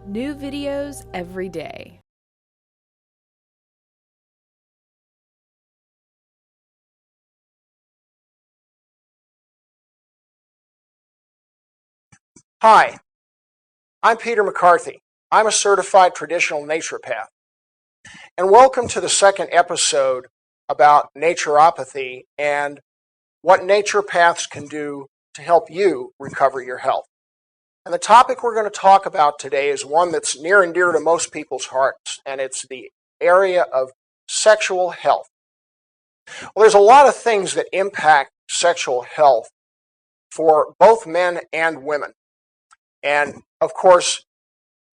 New videos every day. Hi, I'm Peter McCarthy. I'm a certified traditional naturopath. And welcome to the second episode about naturopathy and what naturopaths can do to help you recover your health. And the topic we're going to talk about today is one that's near and dear to most people's hearts, and it's the area of sexual health. Well, there's a lot of things that impact sexual health for both men and women. And of course,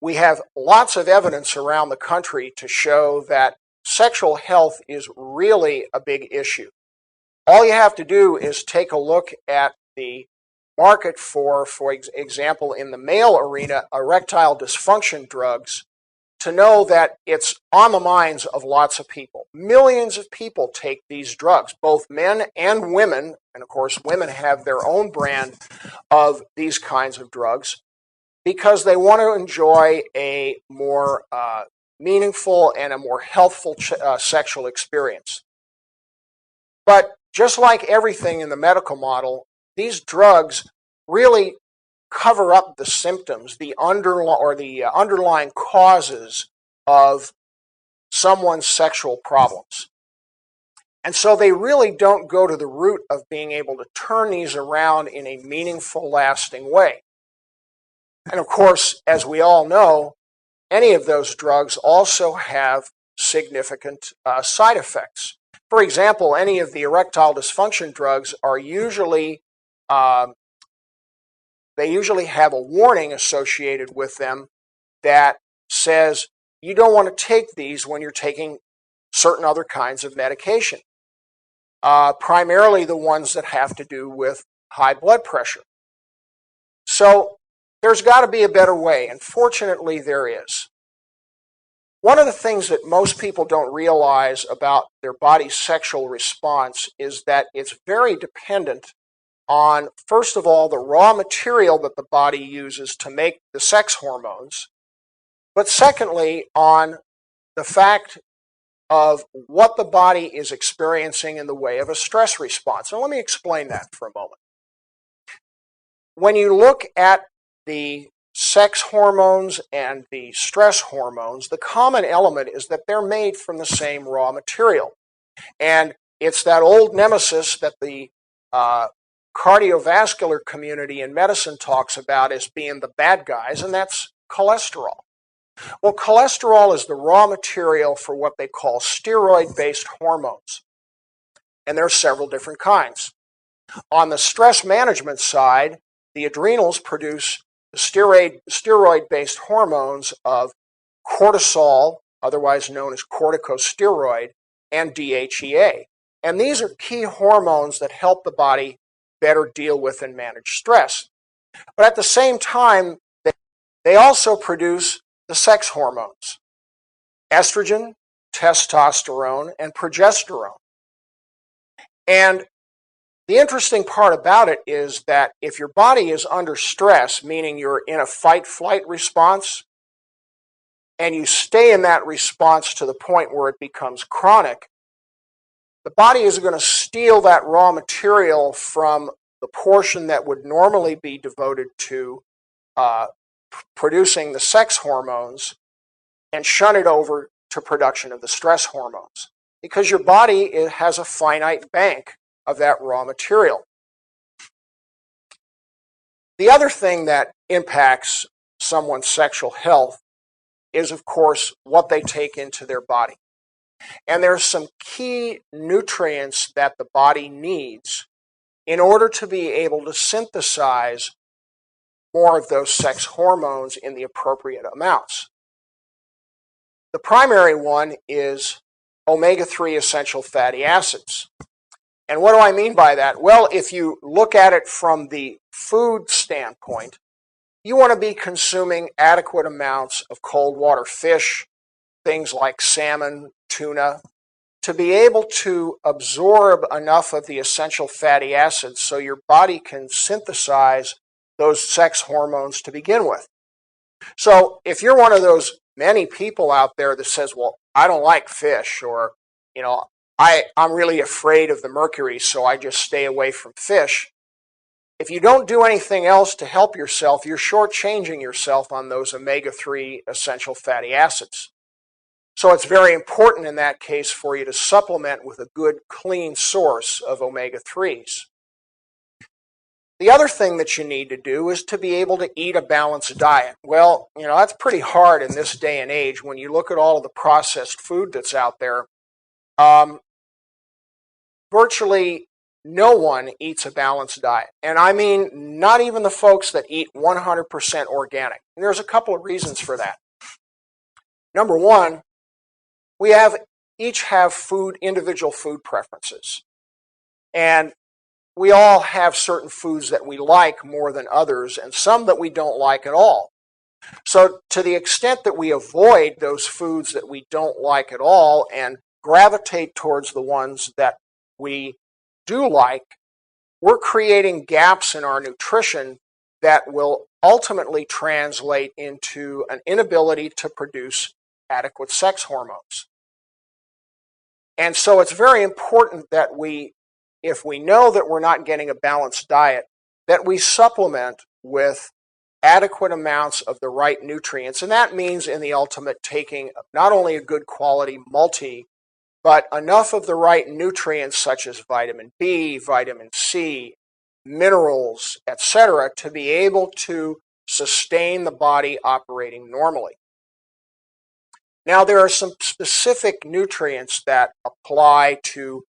we have lots of evidence around the country to show that sexual health is really a big issue. All you have to do is take a look at the market for example, in the male arena, erectile dysfunction drugs, to know that it's on the minds of lots of people. Millions of people take these drugs, both men and women, and of course women have their own brand of these kinds of drugs, because they want to enjoy a more meaningful and a more healthful sexual experience. But just like everything in the medical model, these drugs really cover up the symptoms, the underlying causes of someone's sexual problems. And so they really don't go to the root of being able to turn these around in a meaningful, lasting way. And of course, as we all know, any of those drugs also have significant side effects. For example, any of the erectile dysfunction drugs are usually they usually have a warning associated with them that says you don't want to take these when you're taking certain other kinds of medication, primarily the ones that have to do with high blood pressure. So there's got to be a better way, and fortunately there is. One of the things that most people don't realize about their body's sexual response is that it's very dependent on, first of all, the raw material that the body uses to make the sex hormones, but secondly, on the fact of what the body is experiencing in the way of a stress response. And let me explain that for a moment. When you look at the sex hormones and the stress hormones, the common element is that they're made from the same raw material. And it's that old nemesis that the cardiovascular community in medicine talks about as being the bad guys, and that's cholesterol. Well, cholesterol is the raw material for what they call steroid-based hormones. And there are several different kinds. On the stress management side, the adrenals produce the steroid-based hormones of cortisol, otherwise known as corticosteroid, and DHEA. And these are key hormones that help the body better deal with and manage stress. But at the same time, they also produce the sex hormones: estrogen, testosterone, and progesterone. And the interesting part about it is that if your body is under stress, meaning you're in a fight-flight response, and you stay in that response to the point where it becomes chronic, the body is going to steal that raw material from the portion that would normally be devoted to producing the sex hormones and shunt it over to production of the stress hormones, because your body has a finite bank of that raw material. The other thing that impacts someone's sexual health is, of course, what they take into their body. And there's some key nutrients that the body needs in order to be able to synthesize more of those sex hormones in the appropriate amounts. The primary one is omega-3 essential fatty acids. And what do I mean by that? Well, if you look at it from the food standpoint, you want to be consuming adequate amounts of cold water fish, things like salmon, tuna, to be able to absorb enough of the essential fatty acids so your body can synthesize those sex hormones to begin with. So if you're one of those many people out there that says, well, I don't like fish, or, you know, I'm really afraid of the mercury, so I just stay away from fish. If you don't do anything else to help yourself, you're shortchanging yourself on those omega-3 essential fatty acids. So it's very important in that case for you to supplement with a good, clean source of omega-3s. The other thing that you need to do is to be able to eat a balanced diet. Well, you know, that's pretty hard in this day and age when you look at all of the processed food that's out there. Virtually no one eats a balanced diet. And I mean, not even the folks that eat 100% organic. And there's a couple of reasons for that. Number one, we each have individual food preferences. And we all have certain foods that we like more than others, and some that we don't like at all. So to the extent that we avoid those foods that we don't like at all and gravitate towards the ones that we do like, we're creating gaps in our nutrition that will ultimately translate into an inability to produce adequate sex hormones. And so it's very important that if we know that we're not getting a balanced diet, that we supplement with adequate amounts of the right nutrients. And that means in the ultimate taking not only a good quality multi, but enough of the right nutrients such as vitamin B, vitamin C, minerals, etc., to be able to sustain the body operating normally. Now, there are some specific nutrients that apply to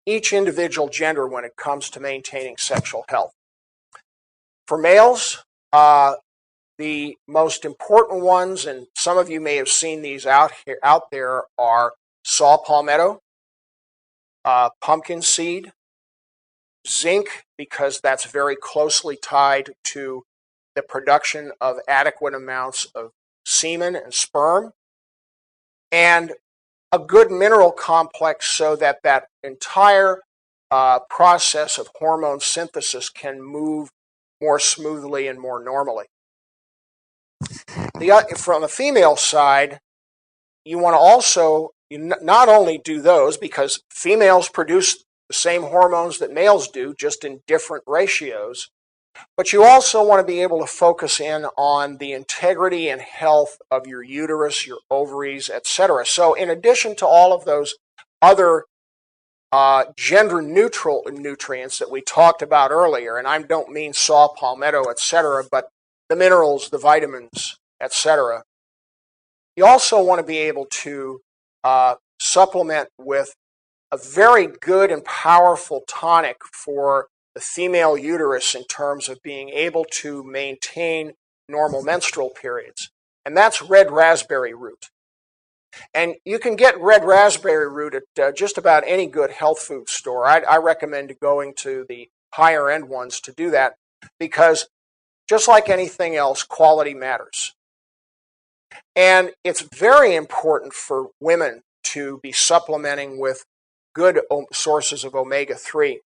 each individual gender when it comes to maintaining sexual health. For males, the most important ones, and some of you may have seen these out there, are saw palmetto, pumpkin seed, zinc, because that's very closely tied to the production of adequate amounts of semen and sperm, and a good mineral complex so that that entire process of hormone synthesis can move more smoothly and more normally. From the female side, you want to also not only do those, because females produce the same hormones that males do, just in different ratios, but you also want to be able to focus in on the integrity and health of your uterus, your ovaries, etc. So in addition to all of those other gender-neutral nutrients that we talked about earlier, and I don't mean saw palmetto, etc., but the minerals, the vitamins, etc., you also want to be able to supplement with a very good and powerful tonic for the female uterus in terms of being able to maintain normal menstrual periods. And that's red raspberry root. And you can get red raspberry root at just about any good health food store. I recommend going to the higher end ones to do that, because just like anything else, quality matters. And it's very important for women to be supplementing with good sources of omega-3,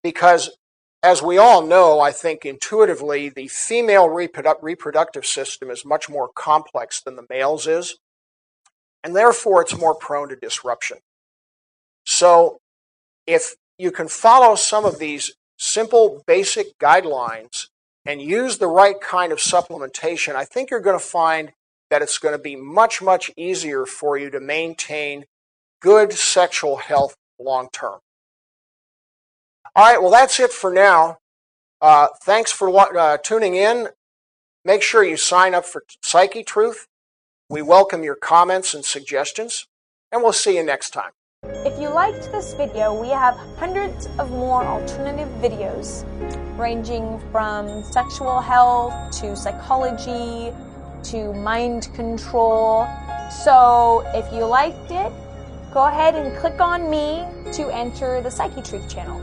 because as we all know, I think intuitively, the female reproductive system is much more complex than the male's is, and therefore it's more prone to disruption. So if you can follow some of these simple, basic guidelines and use the right kind of supplementation, I think you're going to find that it's going to be much, much easier for you to maintain good sexual health long term. All right, well, that's it for now. Thanks for tuning in. Make sure you sign up for Psychetruth. We welcome your comments and suggestions, and we'll see you next time. If you liked this video, we have hundreds of more alternative videos ranging from sexual health to psychology to mind control. So if you liked it, go ahead and click on me to enter the Psychetruth channel.